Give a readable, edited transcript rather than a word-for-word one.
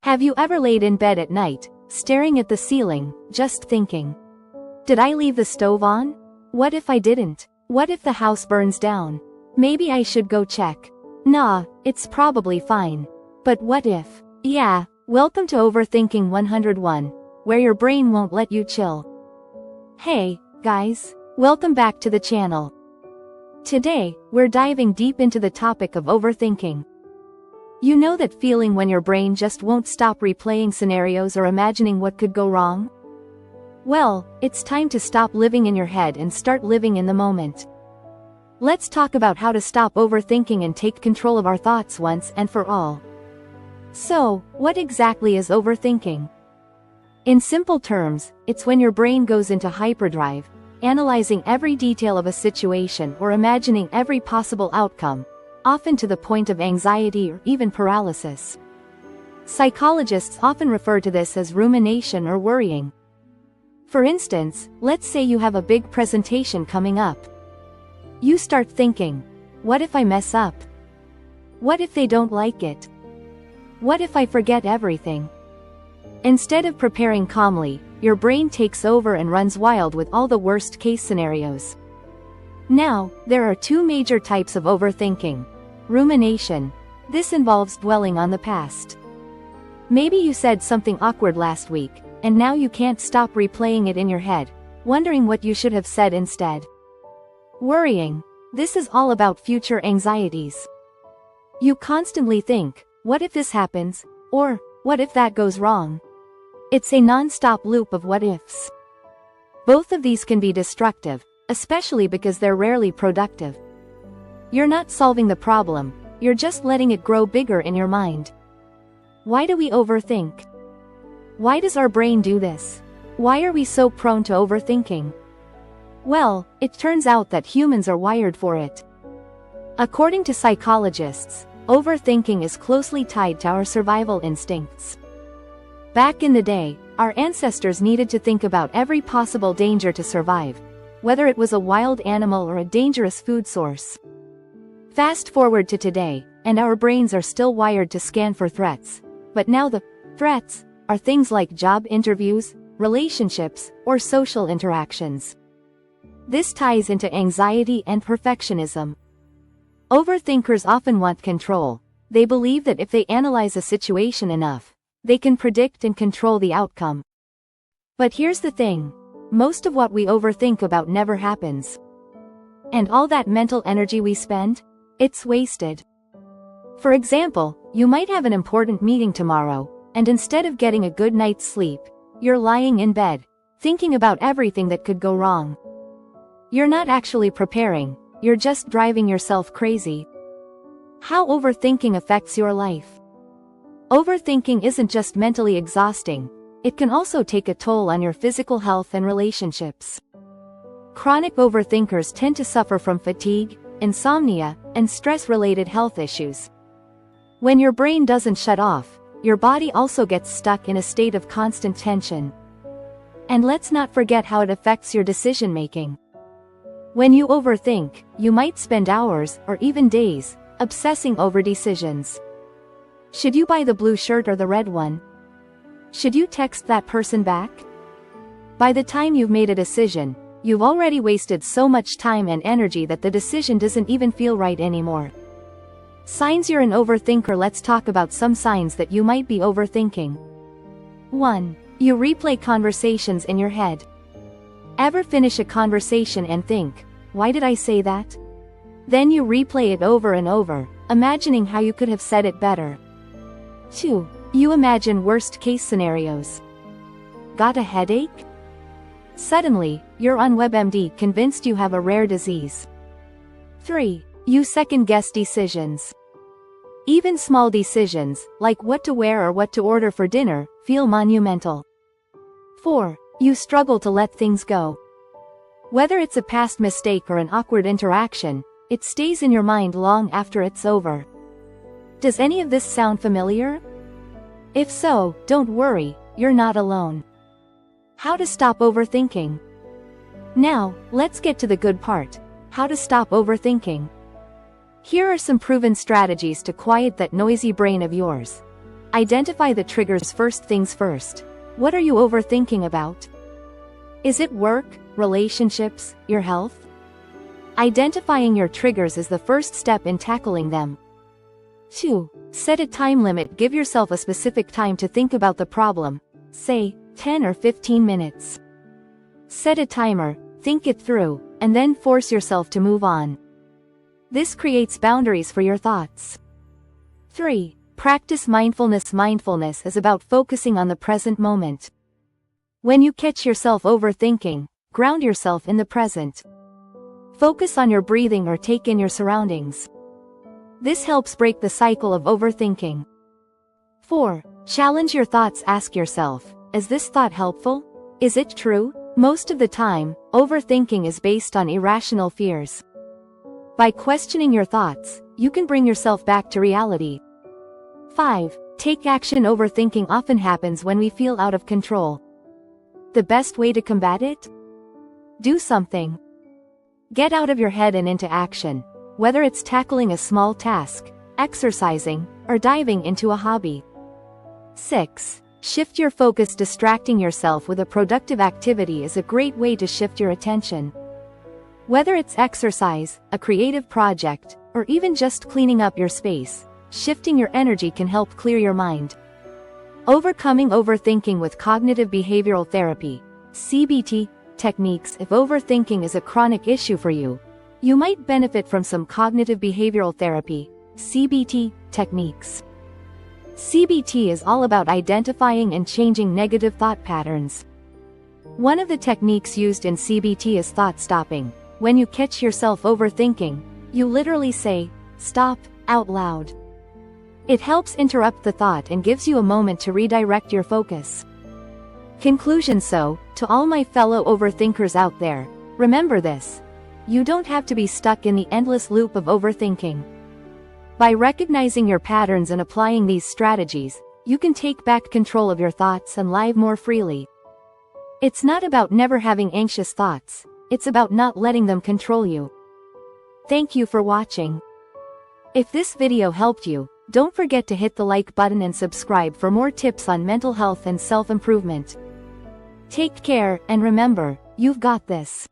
Have you ever laid in bed at night, staring at the ceiling, just thinking, did I leave the stove on? What if I didn't? What if the house burns down? Maybe I should go check. Nah, it's probably fine. But what if? Yeah, welcome to Overthinking 101, where your brain won't let you chill. Hey, guys, welcome back to the channel. Today, we're diving deep into the topic of overthinking. You know that feeling when your brain just won't stop replaying scenarios or imagining what could go wrong? Well, it's time to stop living in your head and start living in the moment. Let's talk about how to stop overthinking and take control of our thoughts once and for all. So, what exactly is overthinking? In simple terms, it's when your brain goes into hyperdrive, analyzing every detail of a situation or imagining every possible outcome, often to the point of anxiety or even paralysis. Psychologists often refer to this as rumination or worrying. For instance, let's say you have a big presentation coming up. You start thinking, what if I mess up? What if they don't like it? What if I forget everything? Instead of preparing calmly, your brain takes over and runs wild with all the worst-case scenarios. Now, there are two major types of overthinking. Rumination. This involves dwelling on the past. Maybe you said something awkward last week, and now you can't stop replaying it in your head, wondering what you should have said instead. Worrying. This is all about future anxieties. You constantly think, what if this happens? Or, what if that goes wrong? It's a non-stop loop of what-ifs. Both of these can be destructive, especially because they're rarely productive. You're not solving the problem, you're just letting it grow bigger in your mind. Why do we overthink? Why does our brain do this? Why are we so prone to overthinking? Well, it turns out that humans are wired for it. According to psychologists, overthinking is closely tied to our survival instincts. Back in the day, our ancestors needed to think about every possible danger to survive, whether it was a wild animal or a dangerous food source. Fast forward to today, and our brains are still wired to scan for threats, but now the threats are things like job interviews, relationships, or social interactions. This ties into anxiety and perfectionism. Overthinkers often want control. They believe that if they analyze a situation enough, they can predict and control the outcome. But here's the thing. Most of what we overthink about never happens. And all that mental energy we spend? It's wasted. For example, you might have an important meeting tomorrow, and instead of getting a good night's sleep, you're lying in bed, thinking about everything that could go wrong. You're not actually preparing, you're just driving yourself crazy. How overthinking affects your life? Overthinking isn't just mentally exhausting, it can also take a toll on your physical health and relationships. Chronic overthinkers tend to suffer from fatigue, insomnia, and stress-related health issues. When your brain doesn't shut off, your body also gets stuck in a state of constant tension. And let's not forget how it affects your decision-making. When you overthink, you might spend hours, or even days, obsessing over decisions. Should you buy the blue shirt or the red one? Should you text that person back? By the time you've made a decision, you've already wasted so much time and energy that the decision doesn't even feel right anymore. Signs you're an overthinker. Let's talk about some signs that you might be overthinking. 1. You replay conversations in your head. Ever finish a conversation and think, why did I say that? Then you replay it over and over, imagining how you could have said it better. 2. You imagine worst-case scenarios. Got a headache? Suddenly, you're on WebMD convinced you have a rare disease. 3. You second-guess decisions. Even small decisions, like what to wear or what to order for dinner, feel monumental. 4. You struggle to let things go. Whether it's a past mistake or an awkward interaction, it stays in your mind long after it's over. Does any of this sound familiar? If so, don't worry, you're not alone. How to stop overthinking. Now, let's get to the good part. How to stop overthinking. Here are some proven strategies to quiet that noisy brain of yours. Identify the triggers. First things first. What are you overthinking about? Is it work, relationships, your health? Identifying your triggers is the first step in tackling them. 2. Set a time limit. Give yourself a specific time to think about the problem, say, 10 or 15 minutes. Set a timer, think it through, and then force yourself to move on. This creates boundaries for your thoughts. 3. Practice mindfulness. Mindfulness is about focusing on the present moment. When you catch yourself overthinking, ground yourself in the present. Focus on your breathing or take in your surroundings. This helps break the cycle of overthinking. 4. Challenge your thoughts. Ask yourself, is this thought helpful? Is it true? Most of the time, overthinking is based on irrational fears. By questioning your thoughts, you can bring yourself back to reality. 5. Take action. Overthinking often happens when we feel out of control. The best way to combat it? Do something. Get out of your head and into action, whether it's tackling a small task, exercising, or diving into a hobby. 6. Shift your focus. Distracting yourself with a productive activity is a great way to shift your attention. Whether it's exercise, a creative project, or even just cleaning up your space, shifting your energy can help clear your mind. Overcoming overthinking with cognitive behavioral therapy, CBT, techniques. If overthinking is a chronic issue for you, you might benefit from some cognitive behavioral therapy, CBT, techniques. CBT is all about identifying and changing negative thought patterns. One of the techniques used in CBT is thought stopping. When you catch yourself overthinking, you literally say, "Stop," out loud. It helps interrupt the thought and gives you a moment to redirect your focus. Conclusion. So, to all my fellow overthinkers out there, remember this. You don't have to be stuck in the endless loop of overthinking. By recognizing your patterns and applying these strategies, you can take back control of your thoughts and live more freely. It's not about never having anxious thoughts, it's about not letting them control you. Thank you for watching. If this video helped you, don't forget to hit the like button and subscribe for more tips on mental health and self-improvement. Take care, and remember, you've got this.